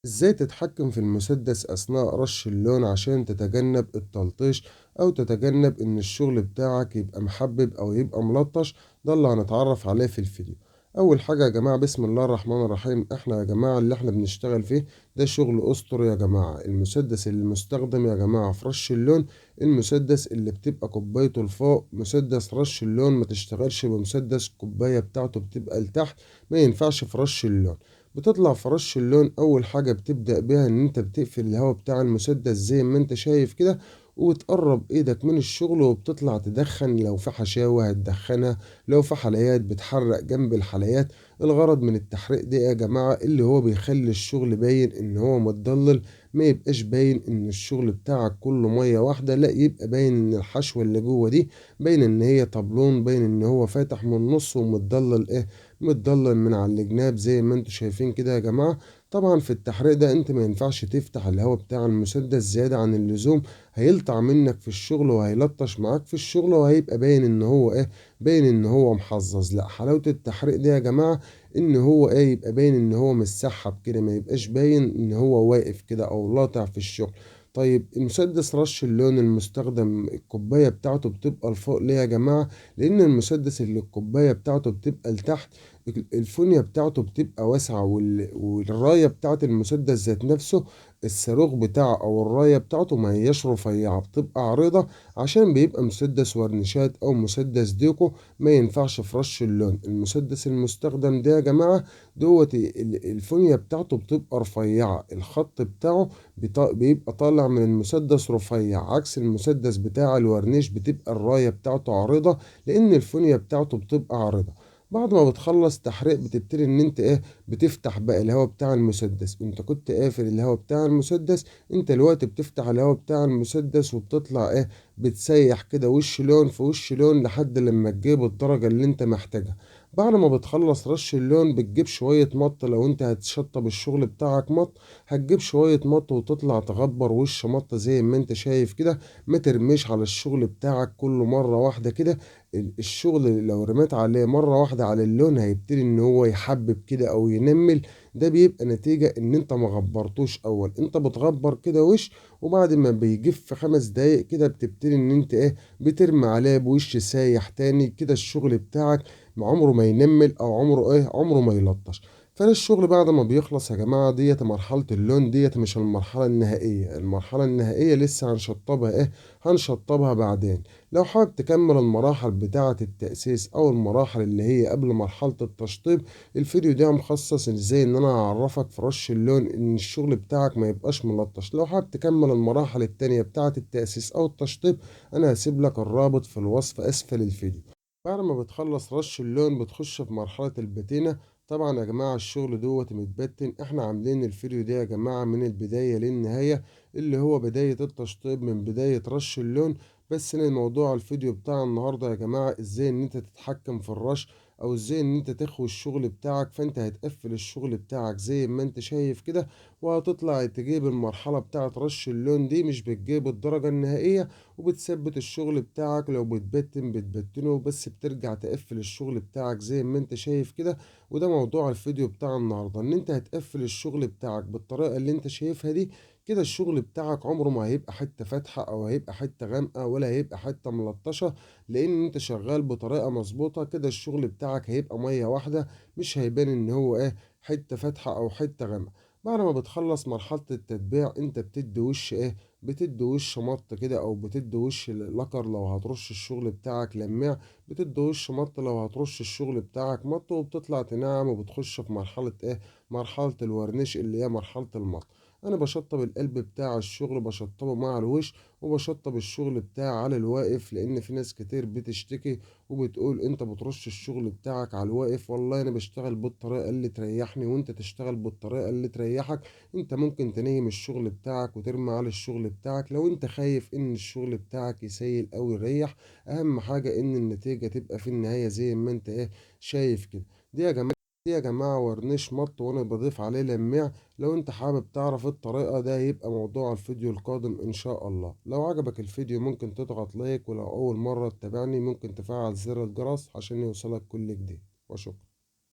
ازاي تتحكم في المسدس اثناء رش اللون عشان تتجنب التلطيش او تتجنب ان الشغل بتاعك يبقى محبب او يبقى ملطش؟ ده اللي هنتعرف عليه في الفيديو. اول حاجة يا جماعة، بسم الله الرحمن الرحيم، احنا يا جماعة اللي احنا بنشتغل فيه ده شغل اسطوري يا جماعة. المسدس اللي مستخدم يا جماعة في رش اللون، المسدس اللي بتبقى كوبايته لفوق، مسدس رش اللون. ما تشتغلش بمسدس كوباية بتاعته بتبقى لتحت، ما ينفعش في رش اللون. بتطلع في رش اللون، اول حاجة بتبدأ بيها ان انت بتقفل الهواء بتاع المسدس زي ما انت شايف كده، وتقرب ايدك من الشغل وبتطلع تدخن. لو في حشاوة هتدخنها، لو في حليات بتحرق جنب الحليات. الغرض من التحريق ده يا جماعة اللي هو بيخلي الشغل باين ان هو متضلل، ما يبقاش باين ان الشغل بتاعك كله مية واحدة، لا يبقى باين ان الحشوة اللي جوه دي باين ان هي طبلون، باين ان هو فاتح من النص ومتضلل متضلل من على الجناب زي ما انتوا شايفين كده يا جماعة. طبعا في التحريق ده انت ما ينفعش تفتح الهواء بتاع المسدس زيادة عن اللزوم، هيلطع منك في الشغل وهيلطش معاك في الشغل وهيبقى باين ان هو باين ان هو محظظ. لا، حلاوة التحريق ده يا جماعة ان هو يبقى باين ان هو متسحب كده، ما يبقاش باين ان هو واقف كده او لاطع في الشغل. طيب المسدس رش اللون المستخدم، الكوباية بتاعته بتبقى لفوق ليه يا جماعة؟ لأن المسدس اللي الكوباية بتاعته بتبقى لتحت، الفونيا بتاعته بتبقى واسعة، والراية بتاعت المسدس ذات نفسه، الصاروخ بتاعه أو الراية بتاعته ما هياش رفيعة، بتبقى عريضة، عشان بيبقى مسدس ورنيشات أو مسدس ديكو، ما ينفعش في رش اللون. المسدس المستخدم ده يا جماعة دوت الفونيا بتاعته بتبقى رفيعة، الخط بتاعه بيبقى طالع من المسدس رفيع، عكس المسدس بتاع الورنيش بتبقى الراية بتاعته عريضة، لأن الفونيا بتاعته بتبقى عريضة. بعد ما بتخلص تحريق بتبتدي ان انت بتفتح بقى الهواء بتاع المسدس. انت كنت قافل الهواء بتاع المسدس، انت الوقت بتفتح الهواء بتاع المسدس وبتطلع بتسيح كده وش لون في وش لون لحد لما تجيب الدرجة اللي انت محتاجها. بعد ما بتخلص رش اللون بتجيب شوية مط، لو انت هتشطب الشغل بتاعك مط هتجيب شوية مط وتطلع تغبر وش مط زي ما انت شايف كده. ما ترميش على الشغل بتاعك كله مرة واحدة كده. الشغل لو رميت عليه مرة واحدة على اللون هيبتدي ان هو يحبب كده او ينمل، ده بيبقى نتيجة ان انت ما غبرتوش اول. انت بتغبر كده وش، وبعد ما بيجف 5 دقايق كده بتبتدي ان انت بترمي عليه بوش سايح تاني كده. الشغل بتاعك عمره ما ينمل او عمره عمره ما يلطش. فانا الشغل بعد ما بيخلص يا جماعة، ديت مرحلة اللون، ديت مش المرحلة النهائية. المرحلة النهائية لسه هنشطبها هنشطبها بعدين. لو حابب تكمل المراحل بتاعة التأسيس أو المراحل اللي هي قبل مرحلة التشطيب، الفيديو ده مخصص ازاي ان انا اعرفك في رش اللون ان الشغل بتاعك ما يبقاش ملطش. لو حابب تكمل المراحل التانية بتاعة التأسيس او التشطيب، انا هسيب لك الرابط في الوصف اسفل الفيديو. بعد ما بتخلص رش اللون بتخش في مرحلة البتينة. طبعا يا جماعة الشغل دوت متبتن، احنا عاملين الفيديو ده يا جماعة من البداية للنهاية، اللي هو بداية التشطيب من بداية رش اللون. بس أنا الموضوع الفيديو بتاع النهاردة يا جماعة ازاي ان انت تتحكم في الرش، او ازاي ان انت تخوي الشغل بتاعك. فانت هتقفل الشغل بتاعك زي ما انت شايف كده، وهتطلع تجيب المرحلة بتاعة رش اللون دي، مش بتجيب الدرجة النهائية، وبتثبت الشغل بتاعك. لو بتبتن بتبتنه، بس بترجع تقفل الشغل بتاعك زي ما انت شايف كده. وده موضوع الفيديو بتاع النهاردة، ان انت هتقفل الشغل بتاعك بالطريقة اللي انت شايفها دي كده. الشغل بتاعك عمره ما هيبقى حتة فاتحة او هيبقى حتة غامقة ولا هيبقى حتة ملطشة، لان انت شغال بطريقة مظبوطة كده. الشغل بتاعك هيبقى مية واحدة، مش هيبان ان هو حتة فاتحة او حتة غامقة. بعد ما بتخلص مرحلة التتبيع انت بتدي وش بتدي وش مط كده، او بتدي وش لكر لو هترش الشغل بتاعك لميع، بتدي وش مط لو هترش الشغل بتاعك مط، وبتطلع تنعم وبتخش في مرحلة مرحلة الورنيش اللي هي مرحلة المط. انا بشطب القلب بتاع الشغل، بشطبه مع الوش، وبشطب الشغل بتاعي على الواقف، لان في ناس كتير بتشتكي وبتقول انت بترش الشغل بتاعك على الواقف. والله انا بشتغل بالطريقة اللي تريحني، وانت تشتغل بالطريقة اللي تريحك. انت ممكن تنيم الشغل بتاعك وترمي على الشغل بتاعك لو انت خايف ان الشغل بتاعك يسيل او يريح. اهم حاجة ان النتيجة تبقى في النهاية زي ما انت شايف كده. دي يا جماعة ورنيش مط، وانا بضيف عليه لميع. لو انت حابب تعرف الطريقة ده يبقى موضوع الفيديو القادم ان شاء الله. لو عجبك الفيديو ممكن تضغط لايك، ولو اول مرة تتابعني ممكن تفعل زر الجرس عشان يوصلك كل جديد. وشكرا.